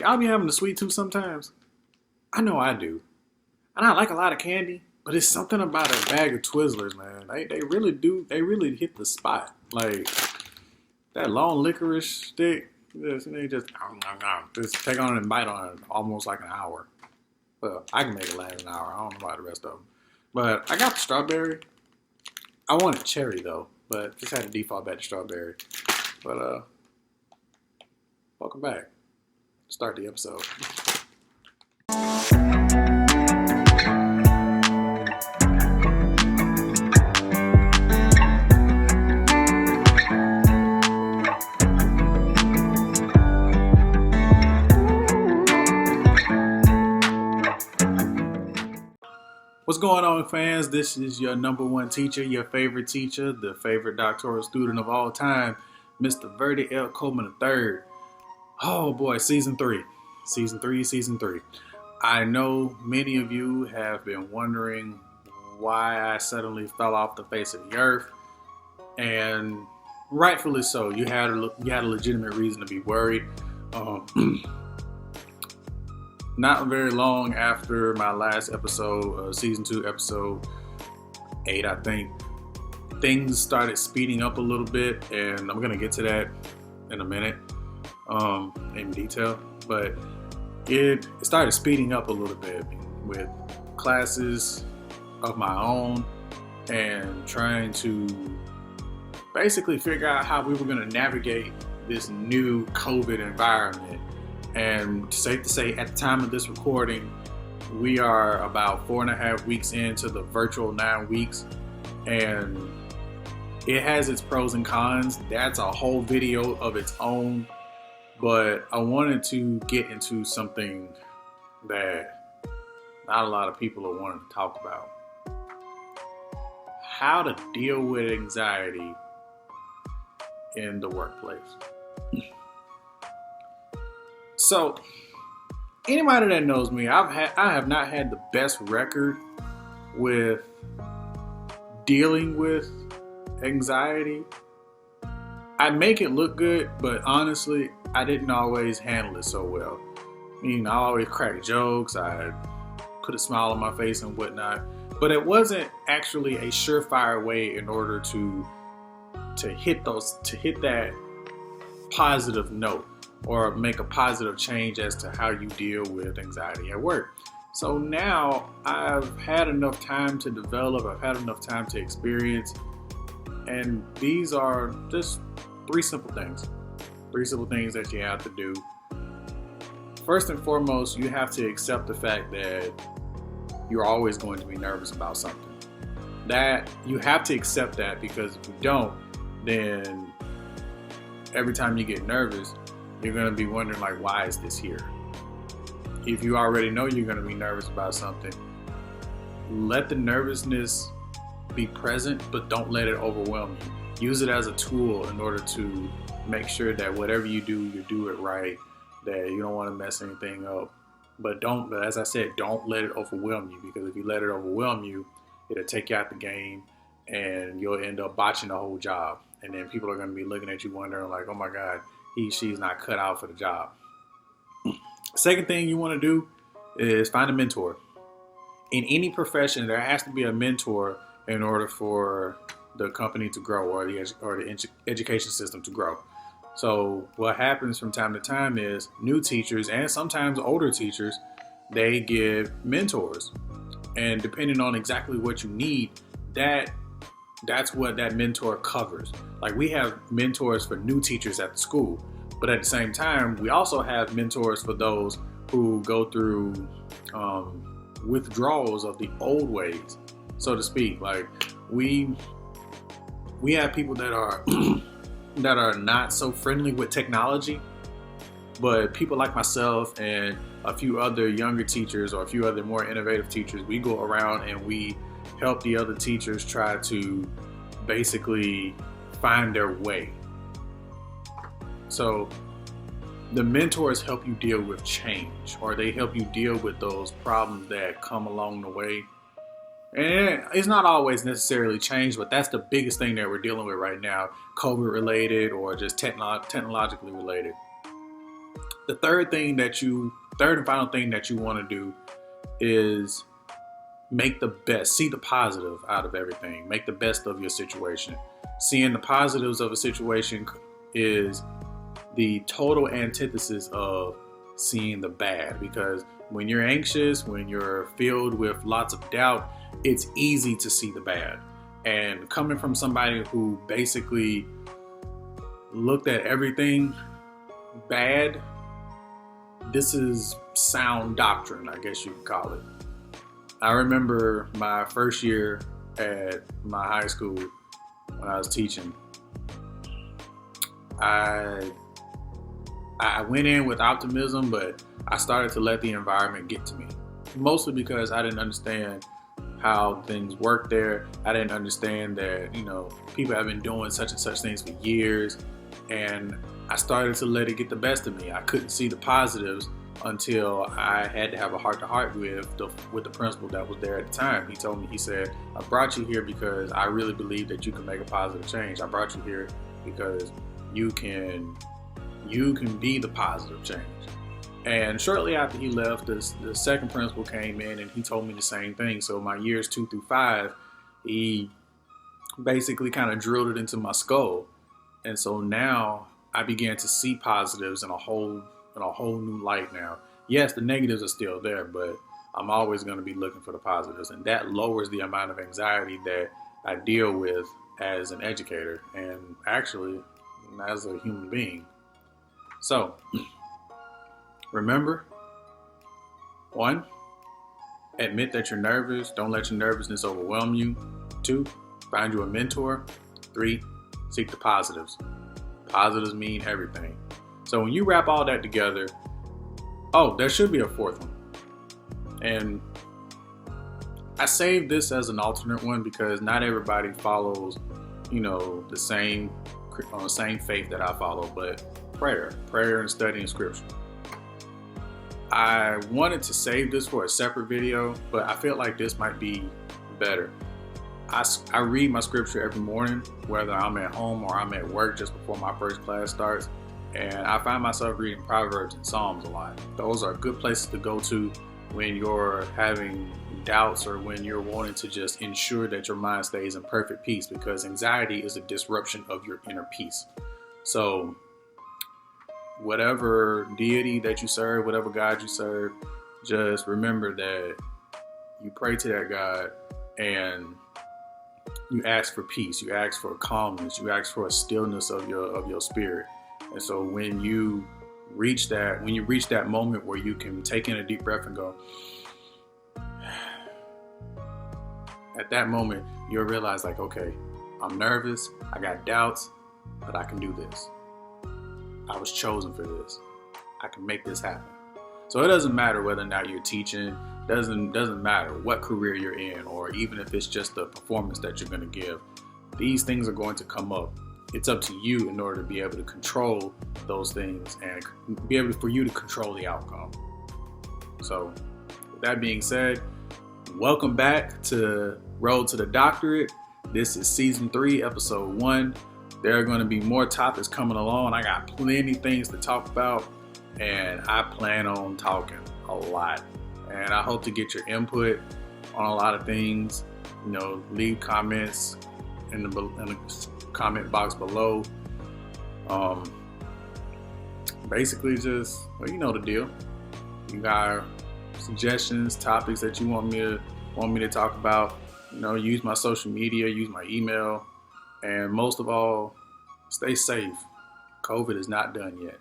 Y'all be having a sweet tooth sometimes? I know I do. And I like a lot of candy, but it's something about a bag of Twizzlers, man. They really do. They really hit the spot. Like that long licorice stick. They just take on it and bite on it almost like an hour. Well, I can make it last an hour. I don't know about the rest of them. But I got the strawberry. I wanted cherry though, but just had to default back to strawberry. But welcome back. Start the episode. What's going on, fans? This is your number one teacher, your favorite teacher, the favorite doctoral student of all time, Mr. Verdi L. Coleman III. Oh boy, season three. I know many of you have been wondering why I suddenly fell off the face of the earth, and rightfully so. You had a legitimate reason to be worried. Not very long after my last episode, season 2, episode 8, I think, things started speeding up a little bit, and I'm gonna get to that in a minute, in detail. But it started speeding up a little bit with classes of my own and trying to basically figure out how we were gonna navigate this new COVID environment. And safe to say, at the time of this recording, we are about 4.5 weeks into the virtual 9 weeks, and it has its pros and cons. That's a whole video of its own, but I wanted to get into something that not a lot of people are wanting to talk about. How to deal with anxiety in the workplace. So, anybody that knows me, I have not had the best record with dealing with anxiety. I make it look good, but honestly, I didn't always handle it so well. I mean, I always crack jokes, I put a smile on my face and whatnot, but it wasn't actually a surefire way in order to hit that positive note, or make a positive change as to how you deal with anxiety at work. So now I've had enough time to develop, I've had enough time to experience, and these are just three simple things that you have to do. First and foremost, you have to accept the fact that you're always going to be nervous about something. That you have to accept that, because if you don't, then every time you get nervous, you're going to be wondering, like, why is this here? If you already know you're going to be nervous about something, let the nervousness be present, but don't let it overwhelm you. Use it as a tool in order to make sure that whatever you do it right, that you don't want to mess anything up. But as I said, don't let it overwhelm you, because if you let it overwhelm you, it'll take you out the game and you'll end up botching the whole job. And then people are going to be looking at you wondering, like, oh my God, she's not cut out for the job. Second thing you want to do is find a mentor. In any profession, there has to be a mentor in order for the company to grow, or the education system to grow. So what happens from time to time is new teachers, and sometimes older teachers, they give mentors. And depending on exactly what you need, that's what that mentor covers. Like, we have mentors for new teachers at the school, but at the same time, we also have mentors for those who go through withdrawals of the old ways, so to speak. Like, we have people that are that are not so friendly with technology, but people like myself and a few other younger teachers, or a few other more innovative teachers, we go around and we help the other teachers try to basically find their way. So the mentors help you deal with change, or they help you deal with those problems that come along the way. And it's not always necessarily change, but that's the biggest thing that we're dealing with right now, COVID related or just technologically related. The third and final thing that you want to do is make the best, see the positive out of everything, make the best of your situation. Seeing the positives of a situation is the total antithesis of seeing the bad, because when you're anxious, when you're filled with lots of doubt, it's easy to see the bad. And coming from somebody who basically looked at everything bad, this is sound doctrine, I guess you could call it. I remember my first year at my high school when I was teaching. I went in with optimism, but I started to let the environment get to me. Mostly because I didn't understand how things work there. I didn't understand that, people have been doing such and such things for years. And I started to let it get the best of me. I couldn't see the positives until I had to have a heart-to-heart with the principal that was there at the time. He told me, he said, I brought you here because I really believe that you can make a positive change. I brought you here because you can be the positive change. And shortly after he left, the second principal came in and he told me the same thing. So my years 2 through 5, he basically kind of drilled it into my skull. And so now I began to see positives in a whole new light now. Yes, the negatives are still there, but I'm always going to be looking for the positives. And that lowers the amount of anxiety that I deal with as an educator and actually as a human being. So, remember, 1, admit that you're nervous. Don't let your nervousness overwhelm you. 2, find you a mentor. 3, seek the positives. Positives mean everything. So when you wrap all that together, there should be a fourth one. And I saved this as an alternate one because not everybody follows, the same faith that I follow, but prayer and studying scripture. I wanted to save this for a separate video, but I feel like this might be better. I read my scripture every morning, whether I'm at home or I'm at work just before my first class starts. And I find myself reading Proverbs and Psalms a lot. Those are good places to go to when you're having doubts or when you're wanting to just ensure that your mind stays in perfect peace, because anxiety is a disruption of your inner peace. So whatever deity that you serve, whatever God you serve, just remember that you pray to that God and you ask for peace, you ask for calmness, you ask for a stillness of your spirit. And so when you reach that moment where you can take in a deep breath and go, at that moment, you'll realize like, okay, I'm nervous, I got doubts, but I can do this. I was chosen for this. I can make this happen. So it doesn't matter whether or not you're teaching, doesn't matter what career you're in, or even if it's just the performance that you're going to give. These things are going to come up. It's up to you in order to be able to control those things and for you to control the outcome. So with that being said, welcome back to Road to the Doctorate. This is season 3, episode 1. There are going to be more topics coming along. I got plenty things to talk about, and I plan on talking a lot. And I hope to get your input on a lot of things. Leave comments in the comment box below. Basically just, you know the deal. You got suggestions, topics that you want me to talk about. Use my social media, use my email, and most of all, stay safe. COVID is not done yet.